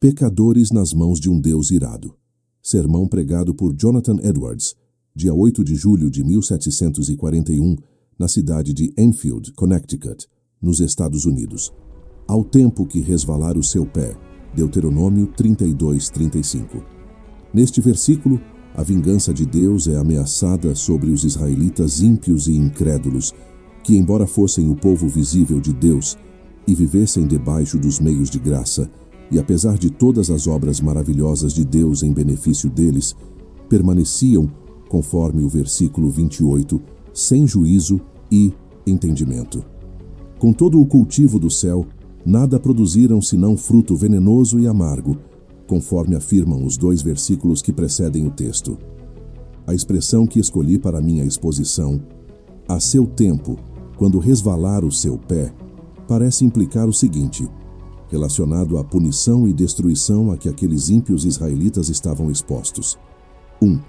Pecadores nas mãos de um Deus irado. Sermão pregado por Jonathan Edwards, dia 8 de julho de 1741, na cidade de Enfield, Connecticut, nos Estados Unidos. Ao tempo que resvalar o seu pé. Deuteronômio 32:35. Neste versículo, a vingança de Deus é ameaçada sobre os israelitas ímpios e incrédulos, que, embora fossem o povo visível de Deus e vivessem debaixo dos meios de graça, e apesar de todas as obras maravilhosas de Deus em benefício deles, permaneciam, conforme o versículo 28, sem juízo e entendimento. Com todo o cultivo do céu, nada produziram senão fruto venenoso e amargo, conforme afirmam os 2 versículos que precedem o texto. A expressão que escolhi para minha exposição, a seu tempo, quando resvalar o seu pé, parece implicar o seguinte, relacionado à punição e destruição a que aqueles ímpios israelitas estavam expostos. 1.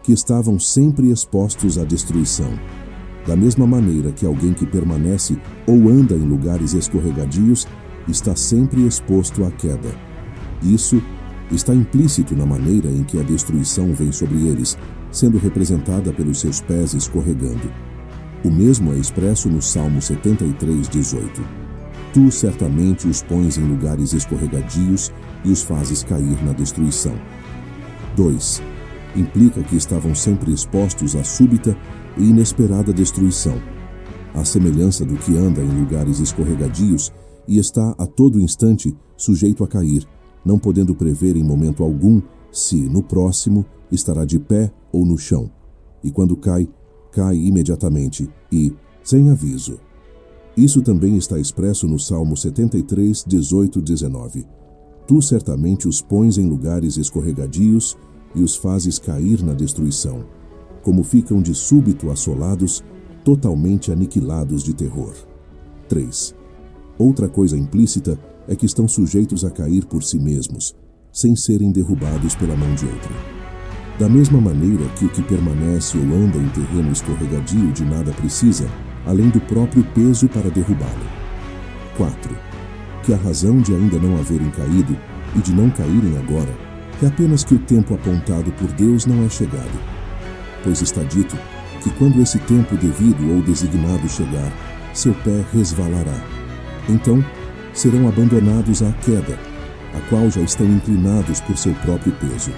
Que estavam sempre expostos à destruição. Da mesma maneira que alguém que permanece ou anda em lugares escorregadios está sempre exposto à queda. Isso está implícito na maneira em que a destruição vem sobre eles, sendo representada pelos seus pés escorregando. O mesmo é expresso no Salmo 73:18. Tu certamente os pões em lugares escorregadios e os fazes cair na destruição. 2. Implica que estavam sempre expostos à súbita e inesperada destruição, à semelhança do que anda em lugares escorregadios e está a todo instante sujeito a cair, não podendo prever em momento algum se, no próximo, estará de pé ou no chão, e quando cai, cai imediatamente e sem aviso. Isso também está expresso no Salmo 73:18-19. Tu certamente os pões em lugares escorregadios e os fazes cair na destruição, como ficam de súbito assolados, totalmente aniquilados de terror. 3. Outra coisa implícita é que estão sujeitos a cair por si mesmos, sem serem derrubados pela mão de outra. Da mesma maneira que o que permanece ou anda em terreno escorregadio de nada precisa, além do próprio peso para derrubá-lo. 4. Que a razão de ainda não haverem caído e de não caírem agora é apenas que o tempo apontado por Deus não é chegado, pois está dito que quando esse tempo devido ou designado chegar, seu pé resvalará. Então, serão abandonados à queda, a qual já estão inclinados por seu próprio peso.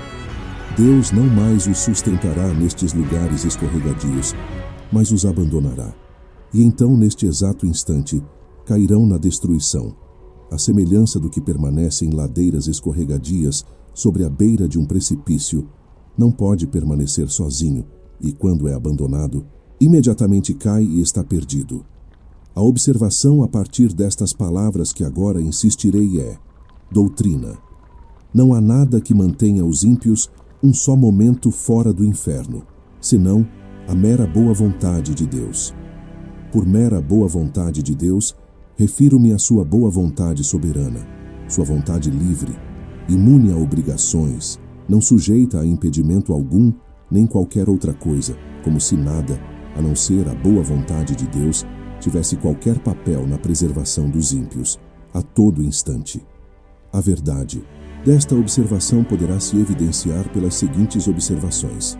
Deus não mais os sustentará nestes lugares escorregadios, mas os abandonará. E então, neste exato instante, cairão na destruição, à semelhança do que permanece em ladeiras escorregadias sobre a beira de um precipício, não pode permanecer sozinho, e quando é abandonado, imediatamente cai e está perdido. A observação a partir destas palavras que agora insistirei é: doutrina. Não há nada que mantenha os ímpios um só momento fora do inferno, senão a mera boa vontade de Deus. Por mera boa vontade de Deus, refiro-me à sua boa vontade soberana, sua vontade livre, imune a obrigações, não sujeita a impedimento algum, nem qualquer outra coisa, como se nada, a não ser a boa vontade de Deus, tivesse qualquer papel na preservação dos ímpios, a todo instante. A verdade desta observação poderá se evidenciar pelas seguintes observações.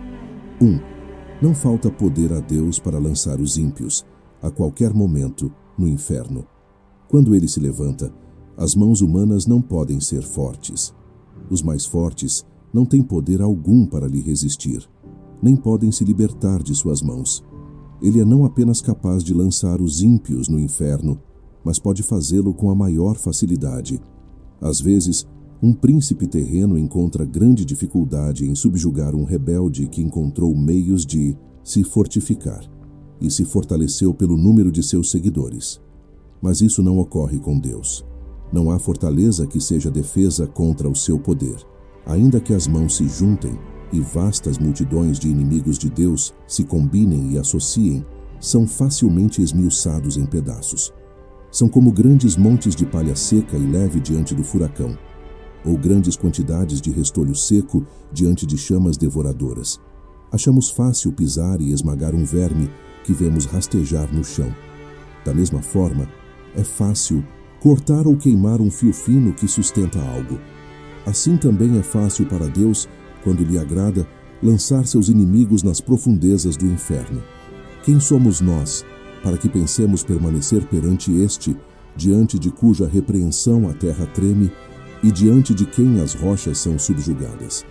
1. Não falta poder a Deus para lançar os ímpios, a qualquer momento, no inferno. Quando ele se levanta, as mãos humanas não podem ser fortes. Os mais fortes não têm poder algum para lhe resistir, nem podem se libertar de suas mãos. Ele é não apenas capaz de lançar os ímpios no inferno, mas pode fazê-lo com a maior facilidade. Às vezes, um príncipe terreno encontra grande dificuldade em subjugar um rebelde que encontrou meios de se fortificar e se fortaleceu pelo número de seus seguidores. Mas isso não ocorre com Deus. Não há fortaleza que seja defesa contra o seu poder. Ainda que as mãos se juntem e vastas multidões de inimigos de Deus se combinem e associem, são facilmente esmiuçados em pedaços. São como grandes montes de palha seca e leve diante do furacão, ou grandes quantidades de restolho seco diante de chamas devoradoras. Achamos fácil pisar e esmagar um verme que vemos rastejar no chão. Da mesma forma, é fácil cortar ou queimar um fio fino que sustenta algo. Assim também é fácil para Deus, quando lhe agrada, lançar seus inimigos nas profundezas do inferno. Quem somos nós, para que pensemos permanecer perante este, diante de cuja repreensão a terra treme e diante de quem as rochas são subjugadas?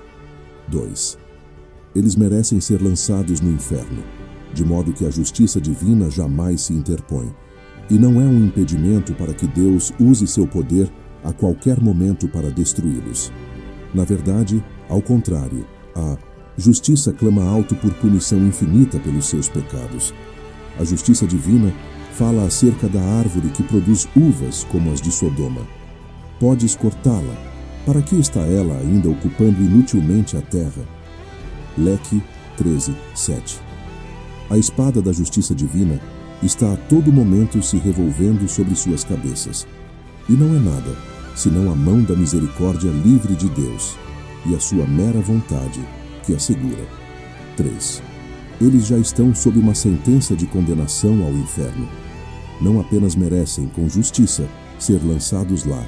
2. Eles merecem ser lançados no inferno, de modo que a justiça divina jamais se interpõe, e não é um impedimento para que Deus use seu poder a qualquer momento para destruí-los. Na verdade, ao contrário, a justiça clama alto por punição infinita pelos seus pecados. A justiça divina fala acerca da árvore que produz uvas como as de Sodoma. Podes cortá-la. Para que está ela ainda ocupando inutilmente a terra? Leque 13:7. A espada da justiça divina está a todo momento se revolvendo sobre suas cabeças. E não é nada, senão a mão da misericórdia livre de Deus e a sua mera vontade que a segura. 3. Eles já estão sob uma sentença de condenação ao inferno. Não apenas merecem, com justiça, ser lançados lá,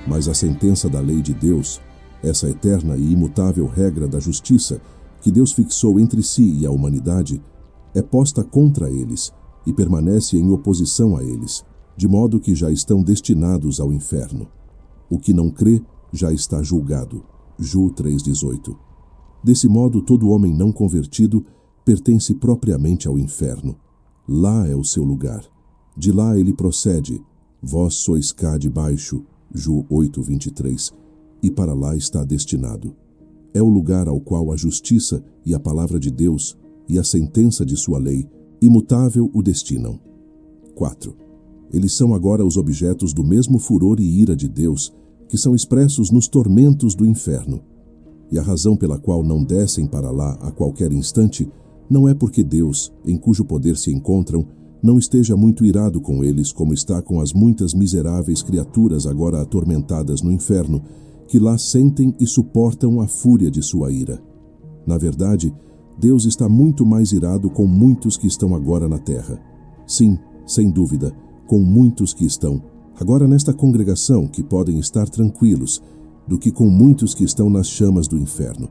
mas a sentença da lei de Deus, essa eterna e imutável regra da justiça que Deus fixou entre si e a humanidade, é posta contra eles e permanece em oposição a eles, de modo que já estão destinados ao inferno. O que não crê já está julgado. Ju 3:18. Desse modo, todo homem não convertido pertence propriamente ao inferno. Lá é o seu lugar. De lá ele procede. Vós sois cá de baixo. Ju 8:23. E para lá está destinado. É o lugar ao qual a justiça e a palavra de Deus e a sentença de sua lei, imutável, o destinam. 4. Eles são agora os objetos do mesmo furor e ira de Deus, que são expressos nos tormentos do inferno. E a razão pela qual não descem para lá a qualquer instante não é porque Deus, em cujo poder se encontram, não esteja muito irado com eles, como está com as muitas miseráveis criaturas agora atormentadas no inferno, que lá sentem e suportam a fúria de sua ira. Na verdade, Deus está muito mais irado com muitos que estão agora na terra. Sim, sem dúvida, com muitos que estão agora nesta congregação, que podem estar tranquilos, do que com muitos que estão nas chamas do inferno.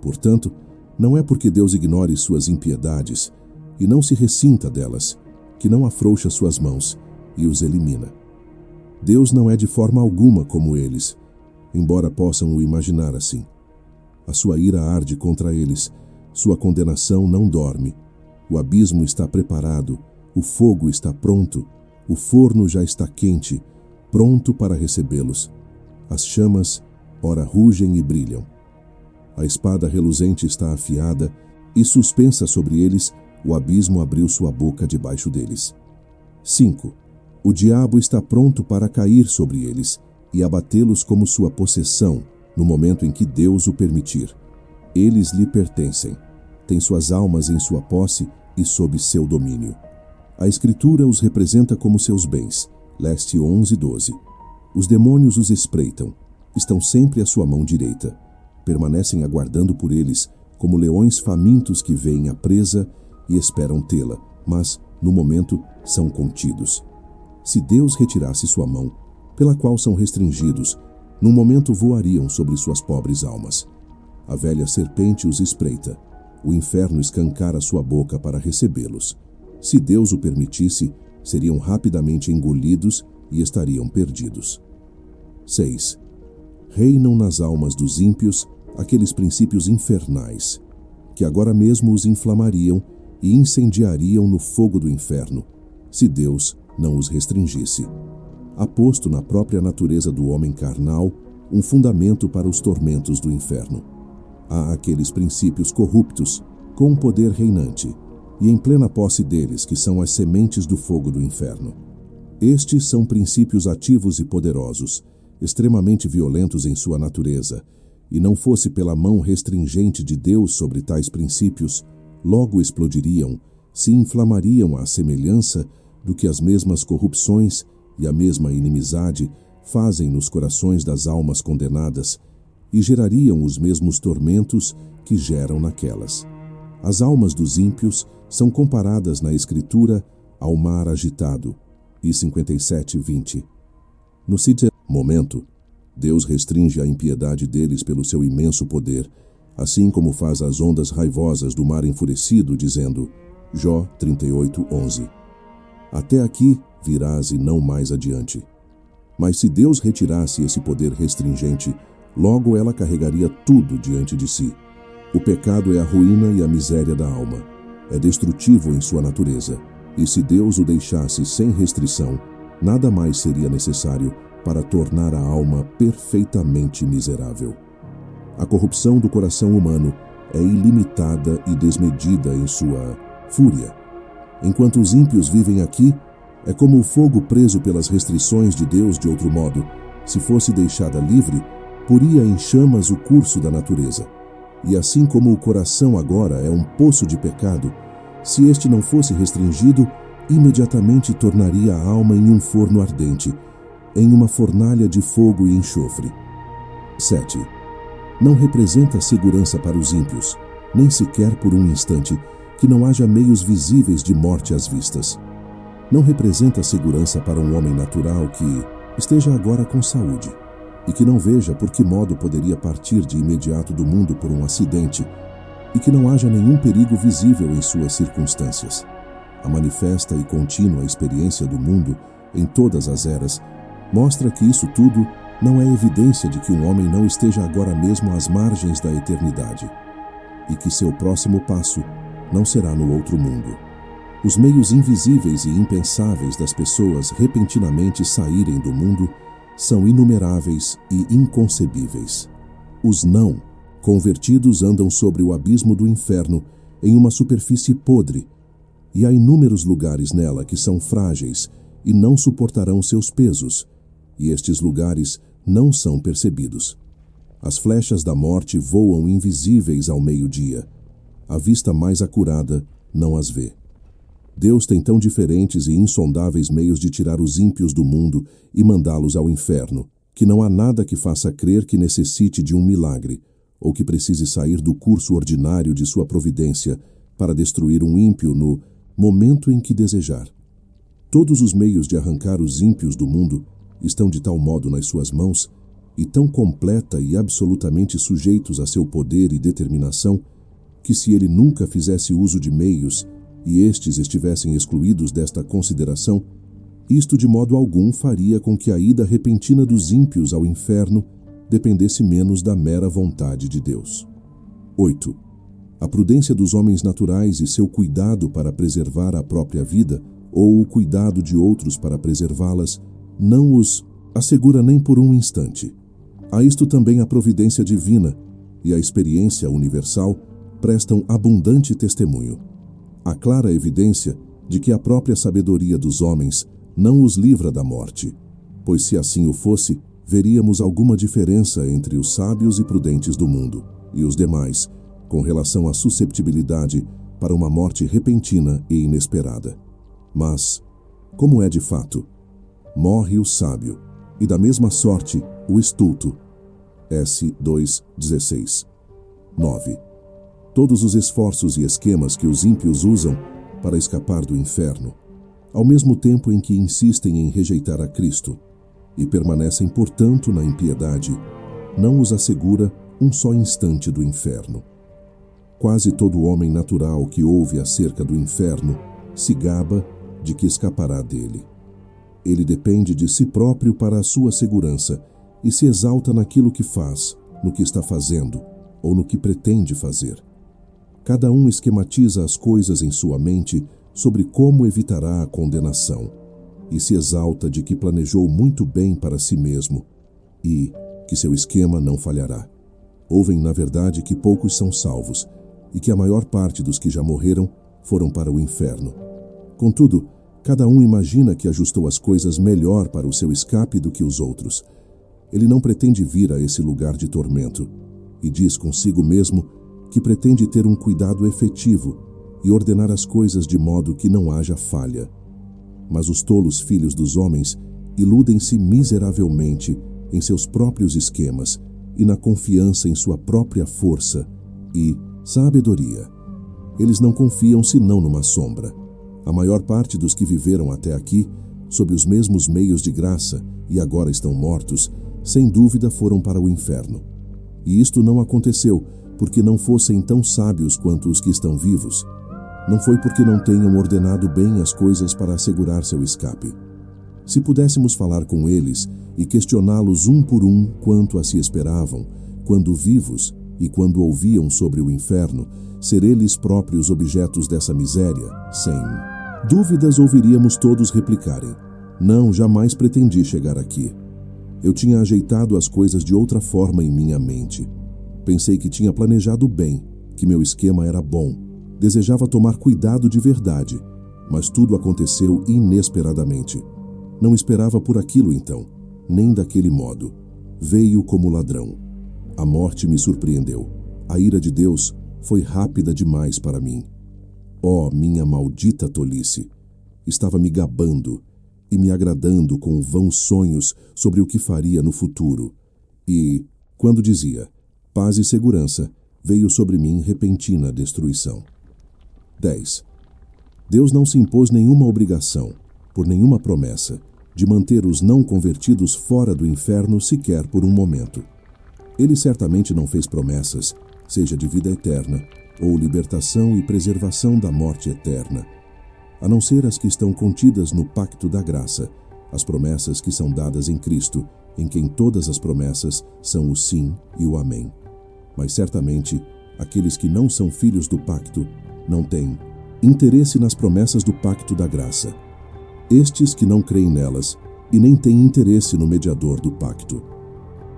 Portanto, não é porque Deus ignore suas impiedades e não se ressinta delas, que não afrouxa suas mãos e os elimina. Deus não é de forma alguma como eles, embora possam o imaginar assim. A sua ira arde contra eles, sua condenação não dorme. O abismo está preparado, o fogo está pronto, o forno já está quente, pronto para recebê-los. As chamas, ora rugem e brilham. A espada reluzente está afiada, e suspensa sobre eles, o abismo abriu sua boca debaixo deles. 5. O diabo está pronto para cair sobre eles e abatê-los como sua possessão, no momento em que Deus o permitir. Eles lhe pertencem, têm suas almas em sua posse e sob seu domínio. A Escritura os representa como seus bens. Leste 11:12. Os demônios os espreitam, estão sempre à sua mão direita. Permanecem aguardando por eles, como leões famintos que veem a presa e esperam tê-la, mas, no momento, são contidos. Se Deus retirasse sua mão, pela qual são restringidos, num momento voariam sobre suas pobres almas. A velha serpente os espreita. O inferno escancara sua boca para recebê-los. Se Deus o permitisse, seriam rapidamente engolidos e estariam perdidos. 6. Reinam nas almas dos ímpios aqueles princípios infernais, que agora mesmo os inflamariam e incendiariam no fogo do inferno, se Deus não os restringisse. Há posto na própria natureza do homem carnal um fundamento para os tormentos do inferno. Há aqueles princípios corruptos, com um poder reinante, e em plena posse deles, que são as sementes do fogo do inferno. Estes são princípios ativos e poderosos, extremamente violentos em sua natureza, e não fosse pela mão restringente de Deus sobre tais princípios, logo explodiriam, se inflamariam à semelhança do que as mesmas corrupções e a mesma inimizade fazem nos corações das almas condenadas, e gerariam os mesmos tormentos que geram naquelas. As almas dos ímpios são comparadas na Escritura ao mar agitado, e 57:20. No momento, Deus restringe a impiedade deles pelo seu imenso poder, assim como faz as ondas raivosas do mar enfurecido, dizendo, Jó 38:11. Até aqui virás e não mais adiante. Mas se Deus retirasse esse poder restringente, logo ela carregaria tudo diante de si. O pecado é a ruína e a miséria da alma. É destrutivo em sua natureza. E se Deus o deixasse sem restrição, nada mais seria necessário para tornar a alma perfeitamente miserável. A corrupção do coração humano é ilimitada e desmedida em sua fúria. Enquanto os ímpios vivem aqui, é como o fogo preso pelas restrições de Deus. De outro modo, se fosse deixada livre, poria em chamas o curso da natureza. E assim como o coração agora é um poço de pecado, se este não fosse restringido, imediatamente tornaria a alma em um forno ardente, em uma fornalha de fogo e enxofre. 7. Não representa segurança para os ímpios, nem sequer por um instante, que não haja meios visíveis de morte às vistas. Não representa segurança para um homem natural que esteja agora com saúde, e que não veja por que modo poderia partir de imediato do mundo por um acidente, e que não haja nenhum perigo visível em suas circunstâncias. A manifesta e contínua experiência do mundo, em todas as eras, mostra que isso tudo não é evidência de que um homem não esteja agora mesmo às margens da eternidade, e que seu próximo passo não será no outro mundo. Os meios invisíveis e impensáveis das pessoas repentinamente saírem do mundo são inumeráveis e inconcebíveis. Os não convertidos andam sobre o abismo do inferno em uma superfície podre, e há inúmeros lugares nela que são frágeis e não suportarão seus pesos, e estes lugares não são percebidos. As flechas da morte voam invisíveis ao meio-dia. A vista mais acurada não as vê. Deus tem tão diferentes e insondáveis meios de tirar os ímpios do mundo e mandá-los ao inferno, que não há nada que faça crer que necessite de um milagre, ou que precise sair do curso ordinário de sua providência para destruir um ímpio no momento em que desejar. Todos os meios de arrancar os ímpios do mundo estão de tal modo nas suas mãos e tão completa e absolutamente sujeitos a seu poder e determinação, que se ele nunca fizesse uso de meios e estes estivessem excluídos desta consideração, isto de modo algum faria com que a ida repentina dos ímpios ao inferno dependesse menos da mera vontade de Deus. 8. A prudência dos homens naturais e seu cuidado para preservar a própria vida, ou o cuidado de outros para preservá-las, não os assegura nem por um instante. A isto também a providência divina e a experiência universal prestam abundante testemunho. Há clara evidência de que a própria sabedoria dos homens não os livra da morte, pois se assim o fosse, veríamos alguma diferença entre os sábios e prudentes do mundo e os demais, com relação à susceptibilidade para uma morte repentina e inesperada. Mas, como é de fato, morre o sábio, e da mesma sorte o estulto. S. 2:16. 9. Todos os esforços e esquemas que os ímpios usam para escapar do inferno, ao mesmo tempo em que insistem em rejeitar a Cristo e permanecem, portanto, na impiedade, não os assegura um só instante do inferno. Quase todo homem natural que ouve acerca do inferno se gaba de que escapará dele. Ele depende de si próprio para a sua segurança e se exalta naquilo que faz, no que está fazendo ou no que pretende fazer. Cada um esquematiza as coisas em sua mente sobre como evitará a condenação e se exalta de que planejou muito bem para si mesmo e que seu esquema não falhará. Ouvem, na verdade, que poucos são salvos e que a maior parte dos que já morreram foram para o inferno. Contudo, cada um imagina que ajustou as coisas melhor para o seu escape do que os outros. Ele não pretende vir a esse lugar de tormento e diz consigo mesmo que pretende ter um cuidado efetivo e ordenar as coisas de modo que não haja falha. Mas os tolos filhos dos homens iludem-se miseravelmente em seus próprios esquemas e na confiança em sua própria força e sabedoria. Eles não confiam senão numa sombra. A maior parte dos que viveram até aqui, sob os mesmos meios de graça, e agora estão mortos, sem dúvida foram para o inferno. E isto não aconteceu porque não fossem tão sábios quanto os que estão vivos. Não foi porque não tenham ordenado bem as coisas para assegurar seu escape. Se pudéssemos falar com eles e questioná-los um por um quanto a se esperavam, quando vivos e quando ouviam sobre o inferno, ser eles próprios objetos dessa miséria, sem dúvidas ouviríamos todos replicarem: não, jamais pretendi chegar aqui. Eu tinha ajeitado as coisas de outra forma em minha mente. Pensei que tinha planejado bem, que meu esquema era bom. Desejava tomar cuidado de verdade, mas tudo aconteceu inesperadamente. Não esperava por aquilo então, nem daquele modo. Veio como ladrão. A morte me surpreendeu. A ira de Deus foi rápida demais para mim. Oh, minha maldita tolice! Estava me gabando e me agradando com vãos sonhos sobre o que faria no futuro. E, quando dizia paz e segurança, veio sobre mim repentina destruição. 10. Deus não se impôs nenhuma obrigação, por nenhuma promessa, de manter os não convertidos fora do inferno sequer por um momento. Ele certamente não fez promessas, seja de vida eterna, ou libertação e preservação da morte eterna, a não ser as que estão contidas no pacto da graça, as promessas que são dadas em Cristo, em quem todas as promessas são o sim e o amém. Mas certamente, aqueles que não são filhos do pacto não têm interesse nas promessas do pacto da graça. Estes que não creem nelas e nem têm interesse no mediador do pacto.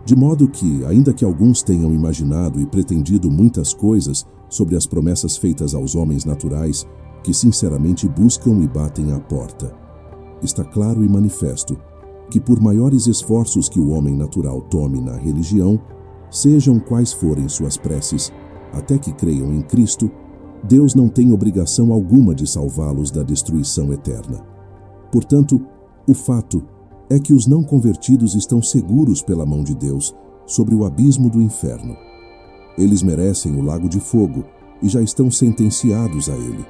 De modo que, ainda que alguns tenham imaginado e pretendido muitas coisas sobre as promessas feitas aos homens naturais, que sinceramente buscam e batem à porta, está claro e manifesto que, por maiores esforços que o homem natural tome na religião, sejam quais forem suas preces, até que creiam em Cristo, Deus não tem obrigação alguma de salvá-los da destruição eterna. Portanto, o fato é que os não convertidos estão seguros pela mão de Deus sobre o abismo do inferno. Eles merecem o lago de fogo e já estão sentenciados a ele.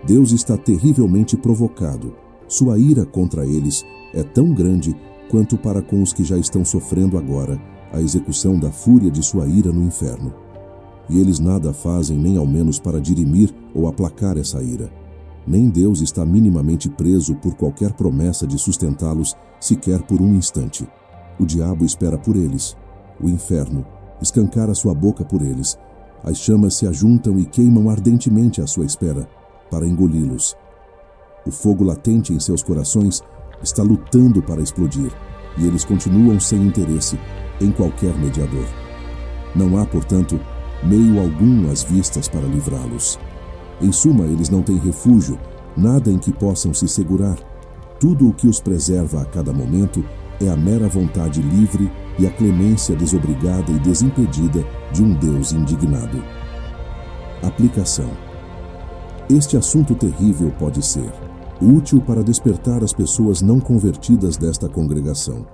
Deus está terrivelmente provocado. Sua ira contra eles é tão grande quanto para com os que já estão sofrendo agora a execução da fúria de sua ira no inferno. E eles nada fazem nem ao menos para dirimir ou aplacar essa ira. Nem Deus está minimamente preso por qualquer promessa de sustentá-los, sequer por um instante. O diabo espera por eles. O inferno escancara sua boca por eles. As chamas se ajuntam e queimam ardentemente à sua espera, para engoli-los. O fogo latente em seus corações está lutando para explodir, e eles continuam sem interesse em qualquer mediador. Não há, portanto, meio algum às vistas para livrá-los. Em suma, eles não têm refúgio, nada em que possam se segurar. Tudo o que os preserva a cada momento é a mera vontade livre e a clemência desobrigada e desimpedida de um Deus indignado. Aplicação. Este assunto terrível pode ser útil para despertar as pessoas não convertidas desta congregação.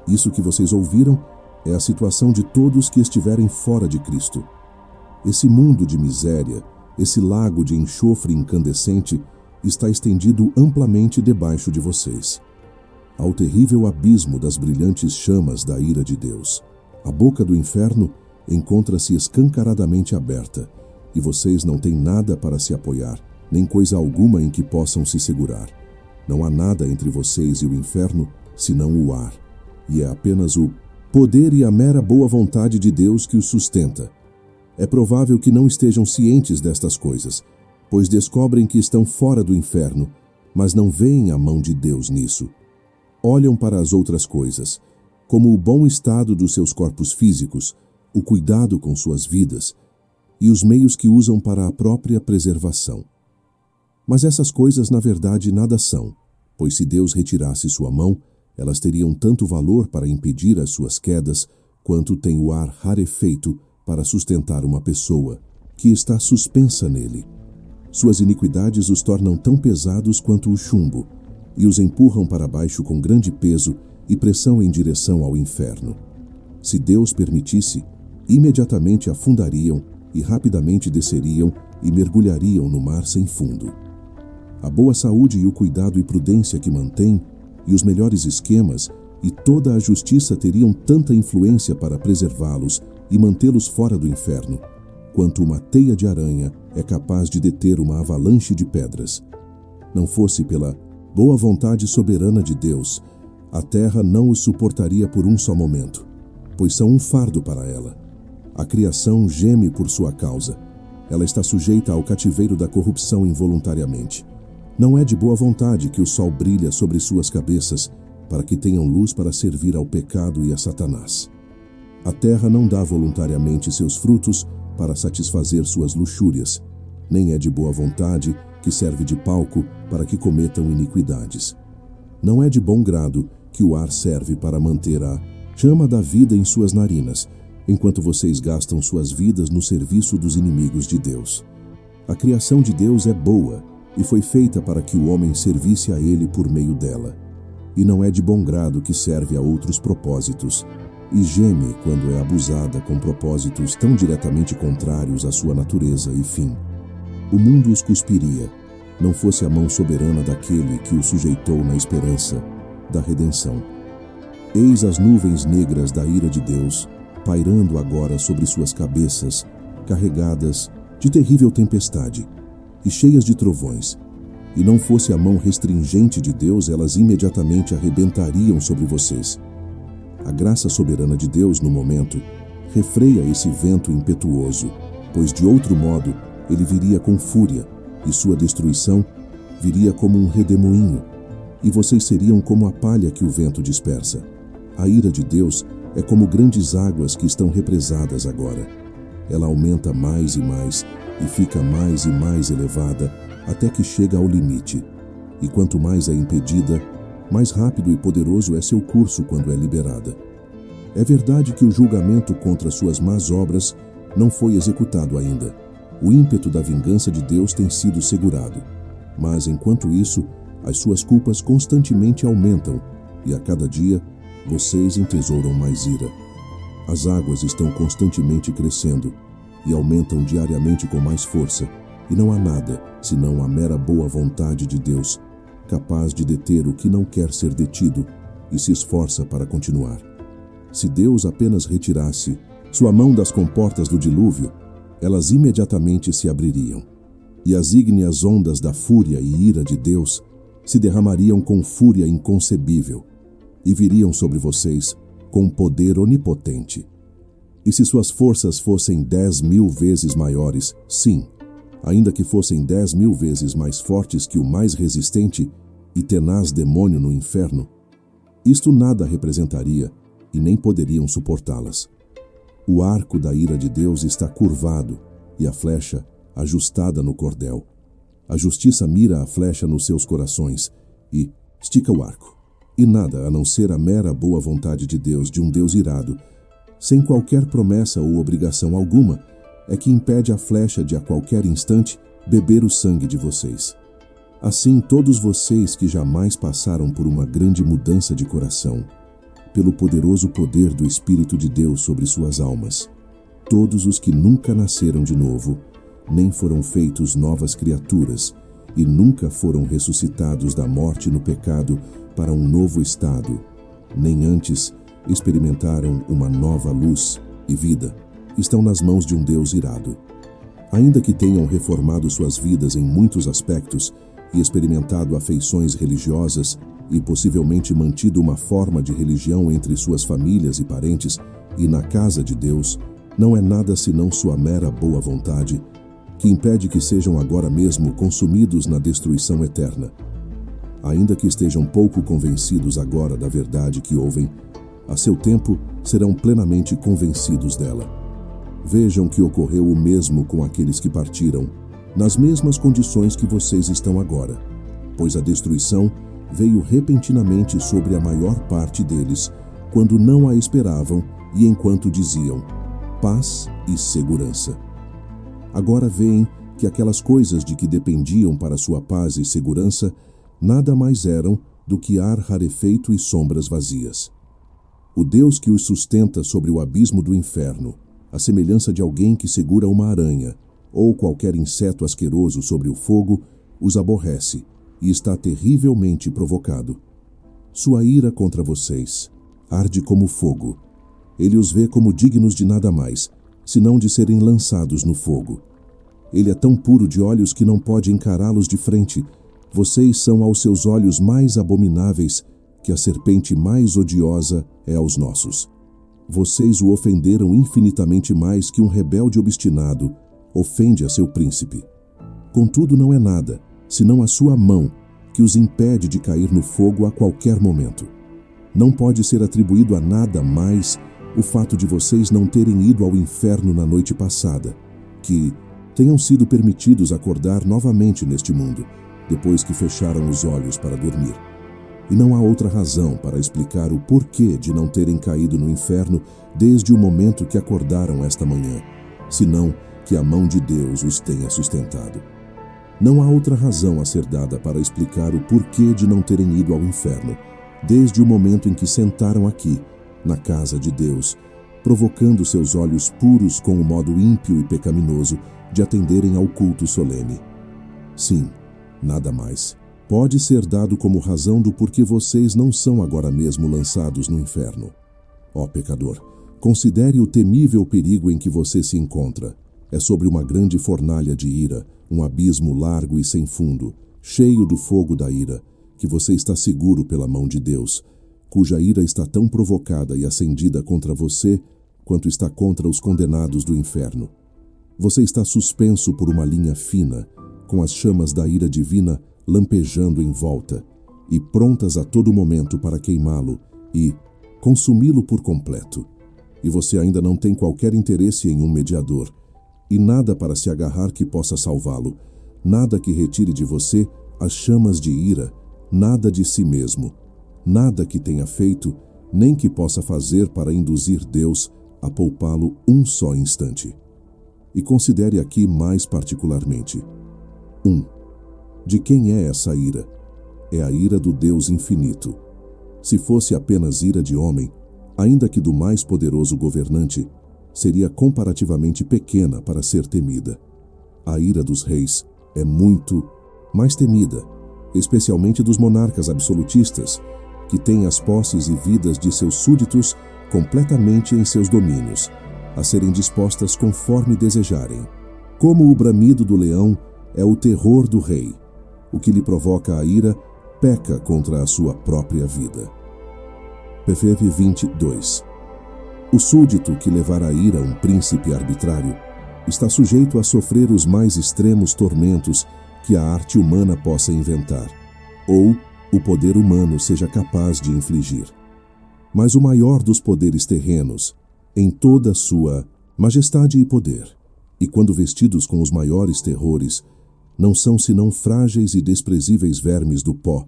Isso que vocês ouviram é a situação de todos que estiverem fora de Cristo. Esse mundo de miséria, esse lago de enxofre incandescente, está estendido amplamente debaixo de vocês, ao terrível abismo das brilhantes chamas da ira de Deus. A boca do inferno encontra-se escancaradamente aberta, e vocês não têm nada para se apoiar, nem coisa alguma em que possam se segurar. Não há nada entre vocês e o inferno, senão o ar, e é apenas o poder e a mera boa vontade de Deus que os sustenta. É provável que não estejam cientes destas coisas, pois descobrem que estão fora do inferno, mas não veem a mão de Deus nisso. Olham para as outras coisas, como o bom estado dos seus corpos físicos, o cuidado com suas vidas e os meios que usam para a própria preservação. Mas essas coisas, na verdade, nada são, pois se Deus retirasse sua mão, elas teriam tanto valor para impedir as suas quedas, quanto tem o ar rarefeito para sustentar uma pessoa que está suspensa nele. Suas iniquidades os tornam tão pesados quanto o chumbo, e os empurram para baixo com grande peso e pressão em direção ao inferno. Se Deus permitisse, imediatamente afundariam e rapidamente desceriam e mergulhariam no mar sem fundo. A boa saúde e o cuidado e prudência que mantém, e os melhores esquemas, e toda a justiça teriam tanta influência para preservá-los e mantê-los fora do inferno, quanto uma teia de aranha é capaz de deter uma avalanche de pedras. Não fosse pela boa vontade soberana de Deus, a terra não os suportaria por um só momento, pois são um fardo para ela. A criação geme por sua causa. Ela está sujeita ao cativeiro da corrupção involuntariamente. Não é de boa vontade que o sol brilha sobre suas cabeças, para que tenham luz para servir ao pecado e a Satanás. A terra não dá voluntariamente seus frutos para satisfazer suas luxúrias, nem é de boa vontade que serve de palco para que cometam iniquidades. Não é de bom grado que o ar serve para manter a chama da vida em suas narinas, enquanto vocês gastam suas vidas no serviço dos inimigos de Deus. A criação de Deus é boa e foi feita para que o homem servisse a Ele por meio dela. E não é de bom grado que serve a outros propósitos, e geme quando é abusada com propósitos tão diretamente contrários à sua natureza e fim. O mundo os cuspiria, não fosse a mão soberana daquele que o sujeitou na esperança da redenção. Eis as nuvens negras da ira de Deus, pairando agora sobre suas cabeças, carregadas de terrível tempestade e cheias de trovões. E não fosse a mão restringente de Deus, elas imediatamente arrebentariam sobre vocês. A graça soberana de Deus, no momento, refreia esse vento impetuoso, pois de outro modo ele viria com fúria, e sua destruição viria como um redemoinho, e vocês seriam como a palha que o vento dispersa. A ira de Deus é como grandes águas que estão represadas agora. Ela aumenta mais e fica mais e mais elevada, até que chega ao limite. E quanto mais é impedida, mais rápido e poderoso é seu curso quando é liberada. É verdade que o julgamento contra suas más obras não foi executado ainda. O ímpeto da vingança de Deus tem sido segurado. Mas, enquanto isso, as suas culpas constantemente aumentam, e a cada dia vocês entesouram mais ira. As águas estão constantemente crescendo, e aumentam diariamente com mais força, e não há nada, senão a mera boa vontade de Deus, capaz de deter o que não quer ser detido e se esforça para continuar. Se Deus apenas retirasse sua mão das comportas do dilúvio, elas imediatamente se abririam, e as ígneas ondas da fúria e ira de Deus se derramariam com fúria inconcebível, e viriam sobre vocês com poder onipotente. E se suas forças fossem 10.000 vezes maiores, sim, ainda que fossem 10.000 vezes mais fortes que o mais resistente e tenaz demônio no inferno, isto nada representaria e nem poderiam suportá-las. O arco da ira de Deus está curvado e a flecha ajustada no cordel. A justiça mira a flecha nos seus corações e estica o arco. E nada, a não ser a mera boa vontade de Deus, de um Deus irado, sem qualquer promessa ou obrigação alguma, é que impede a flecha de a qualquer instante beber o sangue de vocês. Assim, todos vocês que jamais passaram por uma grande mudança de coração, pelo poderoso poder do Espírito de Deus sobre suas almas, todos os que nunca nasceram de novo, nem foram feitos novas criaturas, e nunca foram ressuscitados da morte no pecado para um novo estado, nem antes experimentaram uma nova luz e vida, estão nas mãos de um Deus irado. Ainda que tenham reformado suas vidas em muitos aspectos e experimentado afeições religiosas e possivelmente mantido uma forma de religião entre suas famílias e parentes e na casa de Deus, não é nada senão sua mera boa vontade, que impede que sejam agora mesmo consumidos na destruição eterna. Ainda que estejam pouco convencidos agora da verdade que ouvem, a seu tempo serão plenamente convencidos dela. Vejam que ocorreu o mesmo com aqueles que partiram, nas mesmas condições que vocês estão agora, pois a destruição veio repentinamente sobre a maior parte deles, quando não a esperavam e enquanto diziam, paz e segurança. Agora veem que aquelas coisas de que dependiam para sua paz e segurança nada mais eram do que ar rarefeito e sombras vazias. O Deus que os sustenta sobre o abismo do inferno, à semelhança de alguém que segura uma aranha, ou qualquer inseto asqueroso sobre o fogo, os aborrece e está terrivelmente provocado. Sua ira contra vocês arde como fogo. Ele os vê como dignos de nada mais, senão de serem lançados no fogo. Ele é tão puro de olhos que não pode encará-los de frente. Vocês são aos seus olhos mais abomináveis que a serpente mais odiosa é aos nossos. Vocês o ofenderam infinitamente mais que um rebelde obstinado ofende a seu príncipe. Contudo, não é nada, senão a sua mão, que os impede de cair no fogo a qualquer momento. Não pode ser atribuído a nada mais o fato de vocês não terem ido ao inferno na noite passada, que tenham sido permitidos acordar novamente neste mundo, depois que fecharam os olhos para dormir. E não há outra razão para explicar o porquê de não terem caído no inferno desde o momento que acordaram esta manhã, senão que a mão de Deus os tenha sustentado. Não há outra razão a ser dada para explicar o porquê de não terem ido ao inferno, desde o momento em que sentaram aqui, na casa de Deus, provocando seus olhos puros com o modo ímpio e pecaminoso de atenderem ao culto solene. Sim, nada mais pode ser dado como razão do porquê vocês não são agora mesmo lançados no inferno. Ó pecador, considere o temível perigo em que você se encontra. É sobre uma grande fornalha de ira, um abismo largo e sem fundo, cheio do fogo da ira, que você está seguro pela mão de Deus, cuja ira está tão provocada e acendida contra você quanto está contra os condenados do inferno. Você está suspenso por uma linha fina, com as chamas da ira divina lampejando em volta, e prontas a todo momento para queimá-lo e consumi-lo por completo. E você ainda não tem qualquer interesse em um mediador, e nada para se agarrar que possa salvá-lo, nada que retire de você as chamas de ira, nada de si mesmo, nada que tenha feito, nem que possa fazer para induzir Deus a poupá-lo um só instante. E considere aqui mais particularmente. 1. De quem é essa ira? É a ira do Deus infinito. Se fosse apenas ira de homem, ainda que do mais poderoso governante, seria comparativamente pequena para ser temida. A ira dos reis é muito mais temida, especialmente dos monarcas absolutistas, que têm as posses e vidas de seus súditos completamente em seus domínios, a serem dispostas conforme desejarem. Como o bramido do leão é o terror do rei, o que lhe provoca a ira peca contra a sua própria vida. PVV 22. O súdito que levar à ira um príncipe arbitrário está sujeito a sofrer os mais extremos tormentos que a arte humana possa inventar, ou o poder humano seja capaz de infligir. Mas o maior dos poderes terrenos, em toda a sua majestade e poder, e quando vestidos com os maiores terrores, não são senão frágeis e desprezíveis vermes do pó,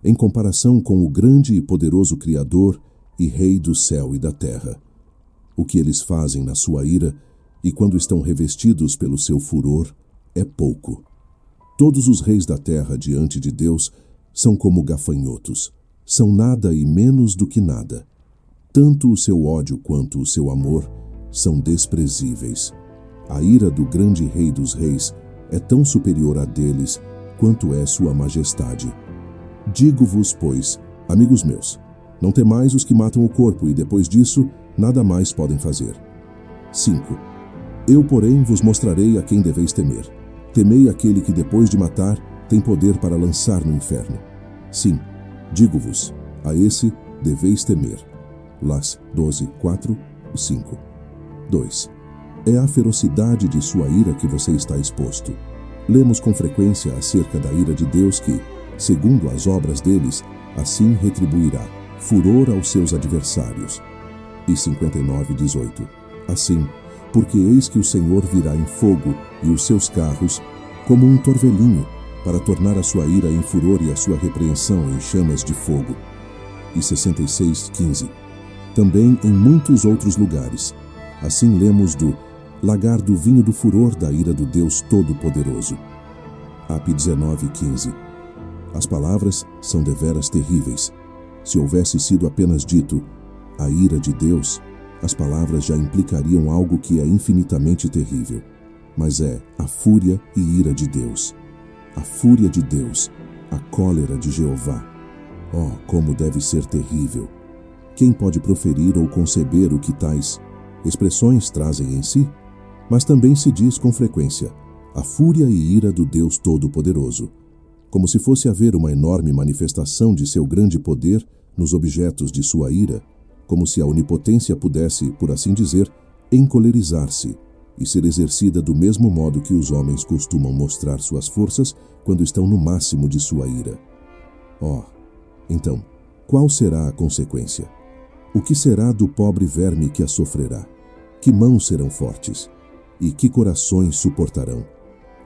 em comparação com o grande e poderoso Criador e Rei do céu e da terra. O que eles fazem na sua ira, e quando estão revestidos pelo seu furor, é pouco. Todos os reis da terra diante de Deus são como gafanhotos, são nada e menos do que nada. Tanto o seu ódio quanto o seu amor são desprezíveis. A ira do grande Rei dos reis é tão superior a deles quanto é sua majestade. Digo-vos, pois, amigos meus, não temais os que matam o corpo e depois disso nada mais podem fazer. 5. Eu, porém, vos mostrarei a quem deveis temer. Temei aquele que depois de matar tem poder para lançar no inferno. Sim, digo-vos, a esse deveis temer. Las 12, 4 e 5. 2. É a ferocidade de sua ira que você está exposto. Lemos com frequência acerca da ira de Deus que, segundo as obras deles, assim retribuirá furor aos seus adversários. E 59, 18. Assim, porque eis que o Senhor virá em fogo e os seus carros como um torvelinho, para tornar a sua ira em furor e a sua repreensão em chamas de fogo. E 66, 15. Também em muitos outros lugares. Assim lemos do lagar do vinho do furor da ira do Deus Todo-Poderoso. Ap 19, 15. As palavras são deveras terríveis. Se houvesse sido apenas dito a ira de Deus, as palavras já implicariam algo que é infinitamente terrível. Mas é a fúria e ira de Deus. A fúria de Deus, a cólera de Jeová. Oh, como deve ser terrível! Quem pode proferir ou conceber o que tais expressões trazem em si? Mas também se diz com frequência a fúria e ira do Deus Todo-Poderoso, como se fosse haver uma enorme manifestação de seu grande poder nos objetos de sua ira, como se a onipotência pudesse, por assim dizer, encolerizar-se e ser exercida do mesmo modo que os homens costumam mostrar suas forças quando estão no máximo de sua ira. Oh, então, qual será a consequência? O que será do pobre verme que a sofrerá? Que mãos serão fortes? E que corações suportarão?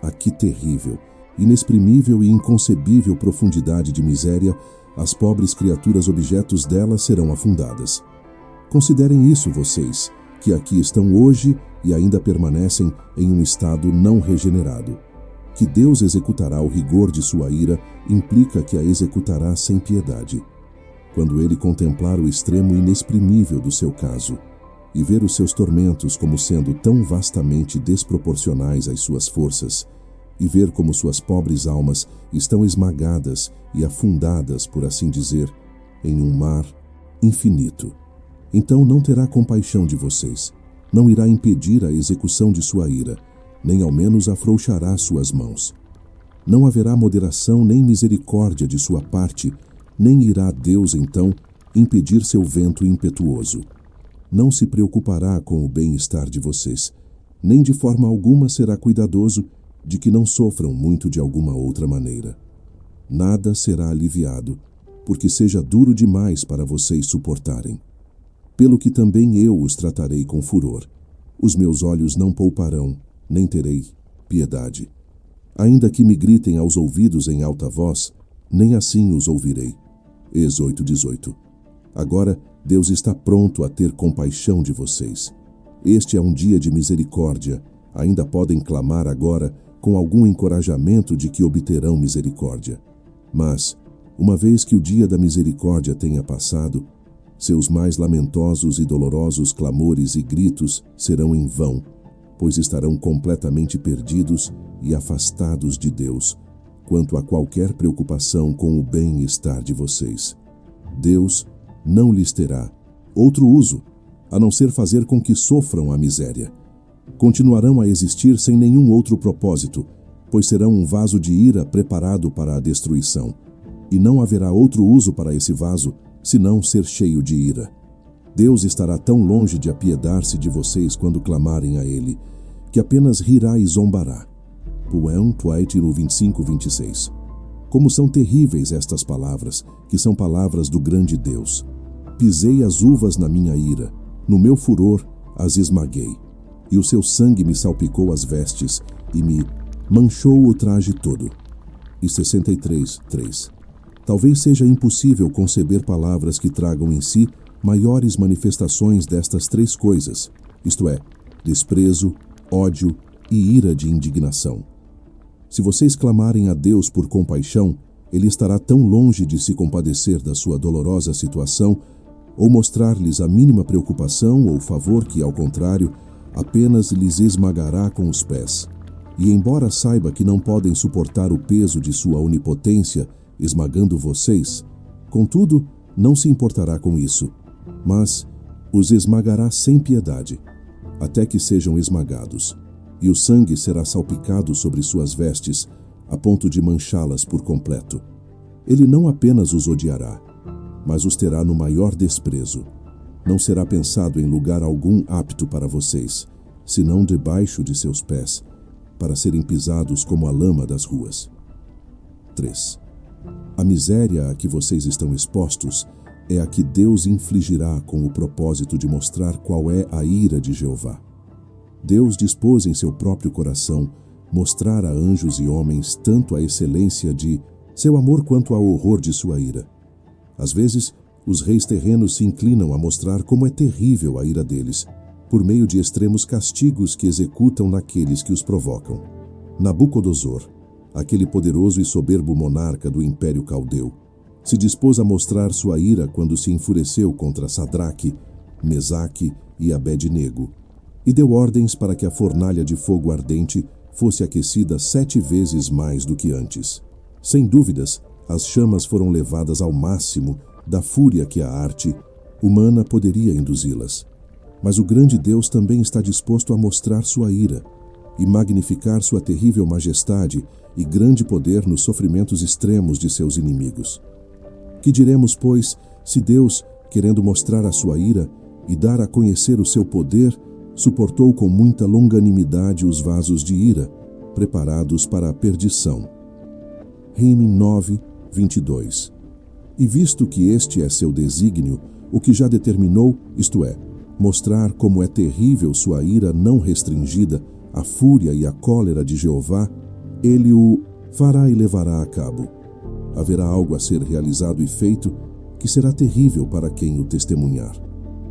A que terrível, inexprimível e inconcebível profundidade de miséria as pobres criaturas objetos dela serão afundadas. Considerem isso vocês, que aqui estão hoje e ainda permanecem em um estado não regenerado. Que Deus executará o rigor de sua ira implica que a executará sem piedade. Quando ele contemplar o extremo inexprimível do seu caso e ver os seus tormentos como sendo tão vastamente desproporcionais às suas forças, e ver como suas pobres almas estão esmagadas e afundadas, por assim dizer, em um mar infinito, então não terá compaixão de vocês, não irá impedir a execução de sua ira, nem ao menos afrouxará suas mãos. Não haverá moderação nem misericórdia de sua parte, nem irá Deus, então, impedir seu vento impetuoso. Não se preocupará com o bem-estar de vocês, nem de forma alguma será cuidadoso de que não sofram muito de alguma outra maneira. Nada será aliviado, porque seja duro demais para vocês suportarem. Pelo que também eu os tratarei com furor. Os meus olhos não pouparão, nem terei piedade. Ainda que me gritem aos ouvidos em alta voz, nem assim os ouvirei. Êxodo 8:18. Agora, Deus está pronto a ter compaixão de vocês. Este é um dia de misericórdia. Ainda podem clamar agora com algum encorajamento de que obterão misericórdia. Mas, uma vez que o dia da misericórdia tenha passado, seus mais lamentosos e dolorosos clamores e gritos serão em vão, pois estarão completamente perdidos e afastados de Deus, quanto a qualquer preocupação com o bem-estar de vocês. Deus não lhes terá outro uso, a não ser fazer com que sofram a miséria. Continuarão a existir sem nenhum outro propósito, pois serão um vaso de ira preparado para a destruição, e não haverá outro uso para esse vaso, senão ser cheio de ira. Deus estará tão longe de apiedar-se de vocês quando clamarem a Ele, que apenas rirá e zombará. Poem 25:26. Como são terríveis estas palavras, que são palavras do grande Deus. Pisei as uvas na minha ira, no meu furor as esmaguei, e o seu sangue me salpicou as vestes e me manchou o traje todo. E 63:3. Talvez seja impossível conceber palavras que tragam em si maiores manifestações destas três coisas, isto é, desprezo, ódio e ira de indignação. Se vocês clamarem a Deus por compaixão, Ele estará tão longe de se compadecer da sua dolorosa situação ou mostrar-lhes a mínima preocupação ou favor que, ao contrário, apenas lhes esmagará com os pés. E embora saiba que não podem suportar o peso de sua onipotência esmagando vocês, contudo, não se importará com isso, mas os esmagará sem piedade, até que sejam esmagados, e o sangue será salpicado sobre suas vestes, a ponto de manchá-las por completo. Ele não apenas os odiará, mas os terá no maior desprezo. Não será pensado em lugar algum apto para vocês, senão debaixo de seus pés, para serem pisados como a lama das ruas. 3. A miséria a que vocês estão expostos é a que Deus infligirá com o propósito de mostrar qual é a ira de Jeová. Deus dispôs em seu próprio coração mostrar a anjos e homens tanto a excelência de seu amor quanto ao horror de sua ira. Às vezes, os reis terrenos se inclinam a mostrar como é terrível a ira deles, por meio de extremos castigos que executam naqueles que os provocam. Nabucodonosor, aquele poderoso e soberbo monarca do Império Caldeu, se dispôs a mostrar sua ira quando se enfureceu contra Sadraque, Mesaque e Abed-nego, e deu ordens para que a fornalha de fogo ardente fosse aquecida 7 vezes mais do que antes. Sem dúvidas, As chamas foram levadas ao máximo da fúria que a arte humana poderia induzi-las. Mas o grande Deus também está disposto a mostrar sua ira e magnificar sua terrível majestade e grande poder nos sofrimentos extremos de seus inimigos. Que diremos, pois, se Deus, querendo mostrar a sua ira e dar a conhecer o seu poder, suportou com muita longanimidade os vasos de ira, preparados para a perdição? Rime 9, 22. E visto que este é seu desígnio, o que já determinou, isto é, mostrar como é terrível sua ira não restringida, a fúria e a cólera de Jeová, ele o fará e levará a cabo. Haverá algo a ser realizado e feito que será terrível para quem o testemunhar.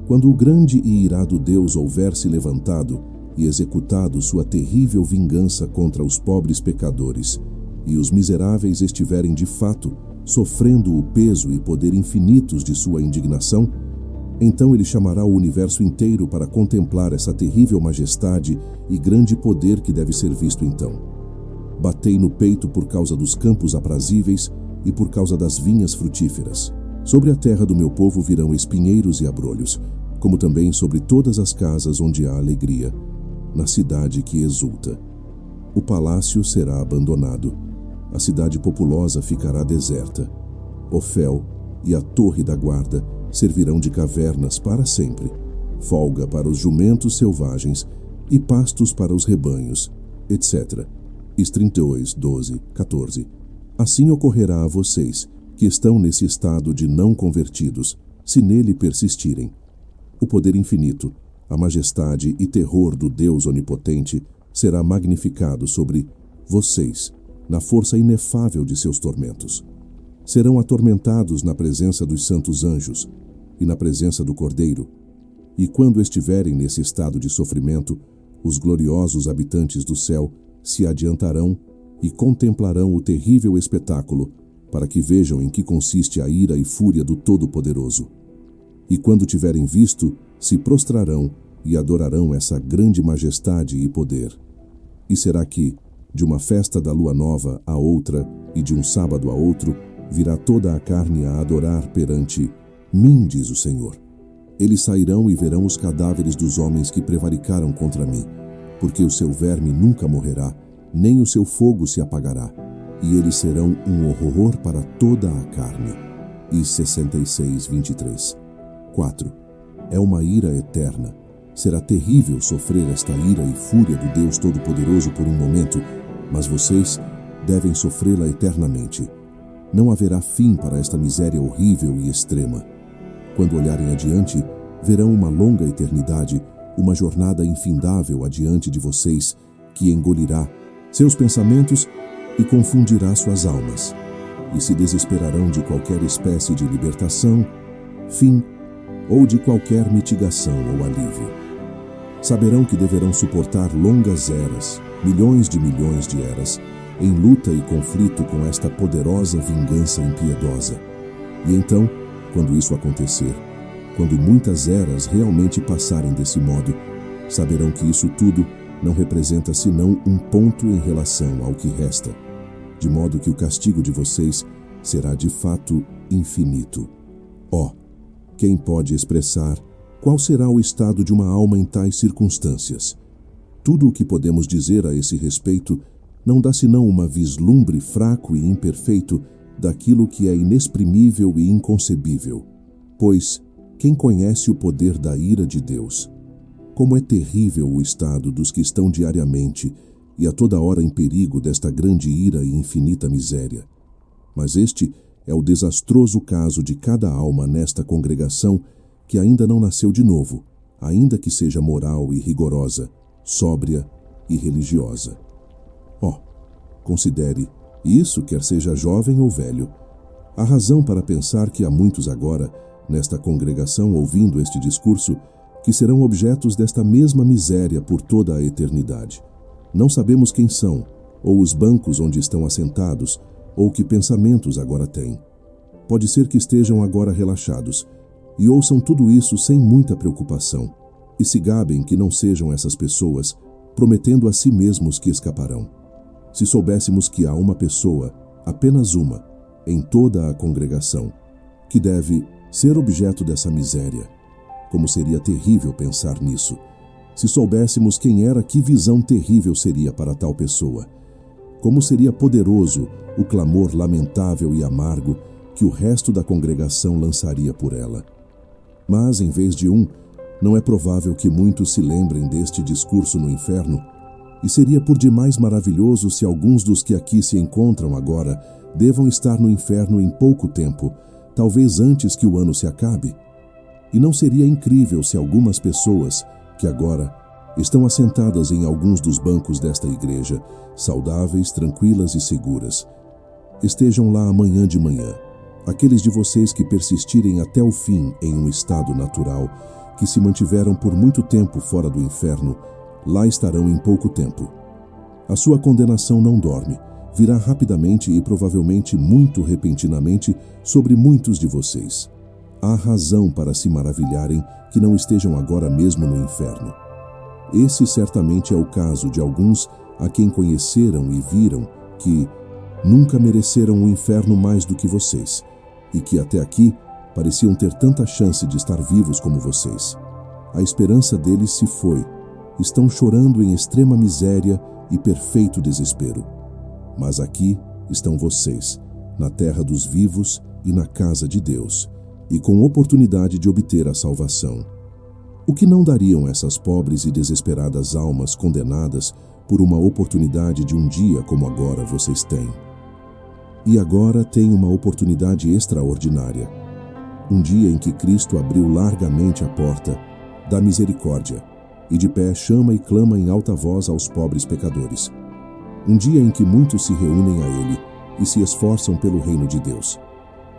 Quando o grande e irado Deus houver se levantado e executado sua terrível vingança contra os pobres pecadores, e os miseráveis estiverem de fato sofrendo o peso e poder infinitos de sua indignação, então ele chamará o universo inteiro para contemplar essa terrível majestade e grande poder que deve ser visto então. Batei no peito por causa dos campos aprazíveis e por causa das vinhas frutíferas. Sobre a terra do meu povo virão espinheiros e abrolhos, como também sobre todas as casas onde há alegria, na cidade que exulta. O palácio será abandonado, a cidade populosa ficará deserta. Ofel e a torre da guarda servirão de cavernas para sempre, folga para os jumentos selvagens e pastos para os rebanhos, etc. Is 32, 12, 14. Assim ocorrerá a vocês, que estão nesse estado de não convertidos, se nele persistirem. O poder infinito, a majestade e terror do Deus onipotente será magnificado sobre vocês, na força inefável de seus tormentos. Serão atormentados na presença dos santos anjos e na presença do Cordeiro. E quando estiverem nesse estado de sofrimento, os gloriosos habitantes do céu se adiantarão e contemplarão o terrível espetáculo, para que vejam em que consiste a ira e fúria do Todo-Poderoso. E quando tiverem visto, se prostrarão e adorarão essa grande majestade e poder. E será que, de uma festa da lua nova a outra e de um sábado a outro, virá toda a carne a adorar perante mim, diz o Senhor. Eles sairão e verão os cadáveres dos homens que prevaricaram contra mim, porque o seu verme nunca morrerá, nem o seu fogo se apagará, e eles serão um horror para toda a carne. E 66, 23. 4. É uma ira eterna. Será terrível sofrer esta ira e fúria do Deus Todo-Poderoso por um momento, mas vocês devem sofrê-la eternamente. Não haverá fim para esta miséria horrível e extrema. Quando olharem adiante, verão uma longa eternidade, uma jornada infindável adiante de vocês, que engolirá seus pensamentos e confundirá suas almas, e se desesperarão de qualquer espécie de libertação, fim ou de qualquer mitigação ou alívio. Saberão que deverão suportar longas eras, milhões de eras, em luta e conflito com esta poderosa vingança impiedosa. E então, quando isso acontecer, quando muitas eras realmente passarem desse modo, saberão que isso tudo não representa senão um ponto em relação ao que resta, de modo que o castigo de vocês será de fato infinito. Quem pode expressar qual será o estado de uma alma em tais circunstâncias? Tudo o que podemos dizer a esse respeito não dá senão uma vislumbre fraco e imperfeito daquilo que é inexprimível e inconcebível. Pois, quem conhece o poder da ira de Deus? Como é terrível o estado dos que estão diariamente e a toda hora em perigo desta grande ira e infinita miséria. Mas este é o desastroso caso de cada alma nesta congregação que ainda não nasceu de novo, ainda que seja moral e rigorosa, sóbria e religiosa. Considere isso, quer seja jovem ou velho. Há razão para pensar que há muitos agora, nesta congregação ouvindo este discurso, que serão objetos desta mesma miséria por toda a eternidade. Não sabemos quem são, ou os bancos onde estão assentados, ou que pensamentos agora têm. Pode ser que estejam agora relaxados, e ouçam tudo isso sem muita preocupação, e se gabem que não sejam essas pessoas, prometendo a si mesmos que escaparão. Se soubéssemos que há uma pessoa, apenas uma, em toda a congregação, que deve ser objeto dessa miséria. Como seria terrível pensar nisso. Se soubéssemos quem era, que visão terrível seria para tal pessoa. Como seria poderoso o clamor lamentável e amargo que o resto da congregação lançaria por ela. Mas, em vez de não é provável que muitos se lembrem deste discurso no inferno, e seria por demais maravilhoso se alguns dos que aqui se encontram agora devam estar no inferno em pouco tempo, talvez antes que o ano se acabe. E não seria incrível se algumas pessoas, que agora estão assentadas em alguns dos bancos desta igreja, saudáveis, tranquilas e seguras, estejam lá amanhã de manhã. Aqueles de vocês que persistirem até o fim em um estado natural, que se mantiveram por muito tempo fora do inferno, lá estarão em pouco tempo. A sua condenação não dorme, virá rapidamente e provavelmente muito repentinamente sobre muitos de vocês. Há razão para se maravilharem que não estejam agora mesmo no inferno. Esse certamente é o caso de alguns a quem conheceram e viram que nunca mereceram o inferno mais do que vocês, e que até aqui pareciam ter tanta chance de estar vivos como vocês. A esperança deles se foi. Estão chorando em extrema miséria e perfeito desespero. Mas aqui estão vocês, na terra dos vivos e na casa de Deus, e com oportunidade de obter a salvação. O que não dariam essas pobres e desesperadas almas condenadas por uma oportunidade de um dia como agora vocês têm? E agora têm uma oportunidade extraordinária. Um dia em que Cristo abriu largamente a porta da misericórdia e de pé chama e clama em alta voz aos pobres pecadores. Um dia em que muitos se reúnem a Ele e se esforçam pelo reino de Deus.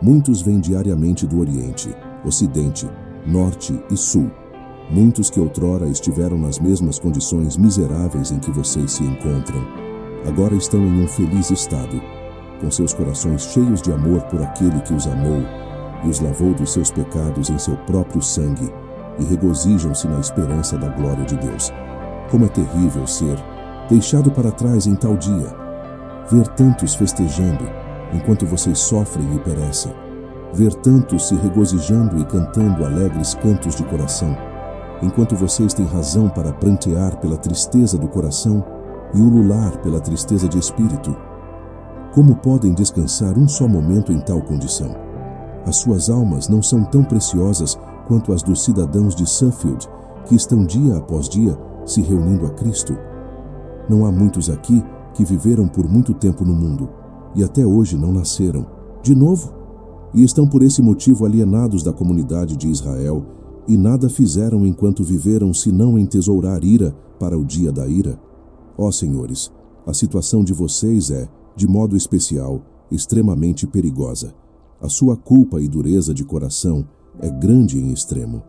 Muitos vêm diariamente do Oriente, Ocidente, Norte e Sul. Muitos que outrora estiveram nas mesmas condições miseráveis em que vocês se encontram, agora estão em um feliz estado, com seus corações cheios de amor por aquele que os amou e os lavou dos seus pecados em seu próprio sangue, e regozijam-se na esperança da glória de Deus. Como é terrível ser deixado para trás em tal dia, ver tantos festejando enquanto vocês sofrem e perecem, ver tantos se regozijando e cantando alegres cantos de coração, enquanto vocês têm razão para prantear pela tristeza do coração e ulular pela tristeza de espírito. Como podem descansar um só momento em tal condição? As suas almas não são tão preciosas quanto as dos cidadãos de Suffield, que estão dia após dia se reunindo a Cristo. Não há muitos aqui que viveram por muito tempo no mundo e até hoje não nasceram de novo, e estão por esse motivo alienados da comunidade de Israel e nada fizeram enquanto viveram senão entesourar ira para o dia da ira. Ó senhores, a situação de vocês é, de modo especial, extremamente perigosa. A sua culpa e dureza de coração é grande em extremo.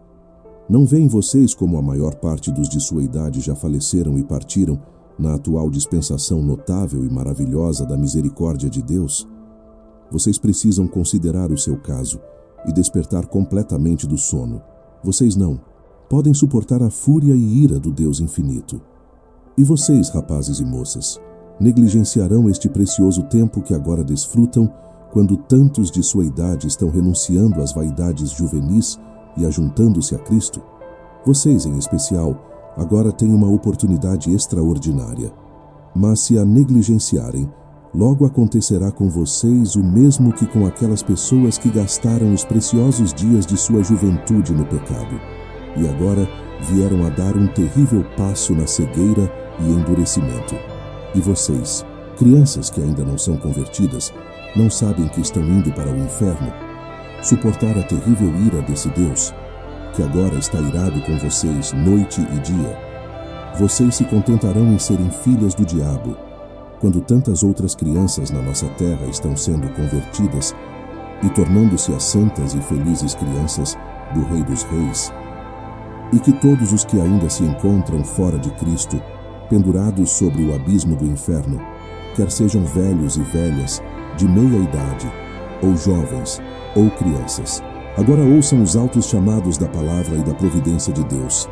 Não veem vocês como a maior parte dos de sua idade já faleceram e partiram na atual dispensação notável e maravilhosa da misericórdia de Deus? Vocês precisam considerar o seu caso e despertar completamente do sono. Vocês não podem suportar a fúria e ira do Deus infinito. E vocês, rapazes e moças, negligenciarão este precioso tempo que agora desfrutam quando tantos de sua idade estão renunciando às vaidades juvenis e ajuntando-se a Cristo? Vocês, em especial, agora têm uma oportunidade extraordinária. Mas se a negligenciarem, logo acontecerá com vocês o mesmo que com aquelas pessoas que gastaram os preciosos dias de sua juventude no pecado, e agora vieram a dar um terrível passo na cegueira e endurecimento. E vocês, crianças que ainda não são convertidas, não sabem que estão indo para o inferno? Suportar a terrível ira desse Deus, que agora está irado com vocês noite e dia. Vocês se contentarão em serem filhas do diabo, quando tantas outras crianças na nossa terra estão sendo convertidas e tornando-se as santas e felizes crianças do Rei dos Reis. E que todos os que ainda se encontram fora de Cristo, pendurados sobre o abismo do inferno, quer sejam velhos e velhas, de meia idade, ou jovens, ou crianças, agora ouçam os altos chamados da palavra e da providência de Deus.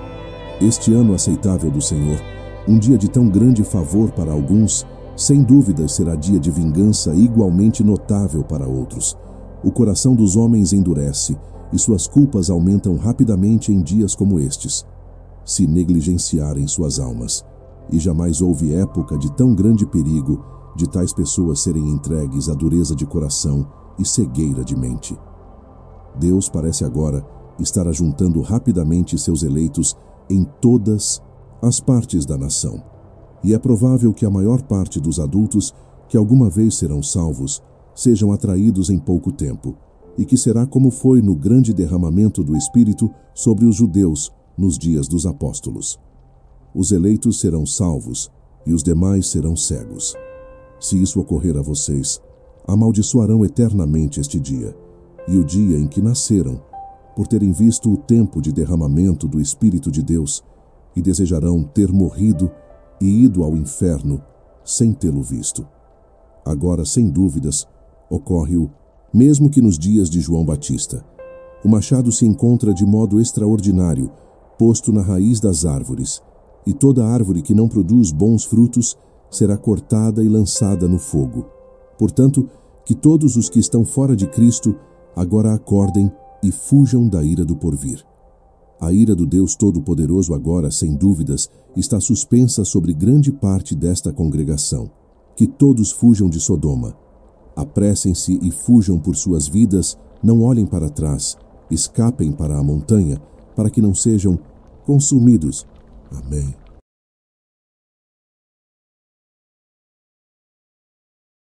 Este ano aceitável do Senhor, um dia de tão grande favor para alguns, Sem dúvidas será dia de vingança igualmente notável para outros. O coração dos homens endurece e suas culpas aumentam rapidamente em dias como estes, se negligenciarem suas almas. E jamais houve época de tão grande perigo de tais pessoas serem entregues à dureza de coração e cegueira de mente. Deus parece agora estar ajuntando rapidamente seus eleitos em todas as partes da nação. E é provável que a maior parte dos adultos que alguma vez serão salvos sejam atraídos em pouco tempo, e que será como foi no grande derramamento do Espírito sobre os judeus nos dias dos apóstolos. Os eleitos serão salvos e os demais serão cegos. Se isso ocorrer a vocês, amaldiçoarão eternamente este dia e o dia em que nasceram, por terem visto o tempo de derramamento do Espírito de Deus, e desejarão ter morrido e ido ao inferno sem tê-lo visto. Agora, sem dúvidas, ocorre o mesmo que nos dias de João Batista. O machado se encontra de modo extraordinário, posto na raiz das árvores, e toda árvore que não produz bons frutos será cortada e lançada no fogo. Portanto, que todos os que estão fora de Cristo agora acordem e fujam da ira do porvir. A ira do Deus Todo-Poderoso agora, sem dúvidas, está suspensa sobre grande parte desta congregação. Que todos fujam de Sodoma. Apressem-se e fujam por suas vidas, não olhem para trás, escapem para a montanha, para que não sejam consumidos. Amém.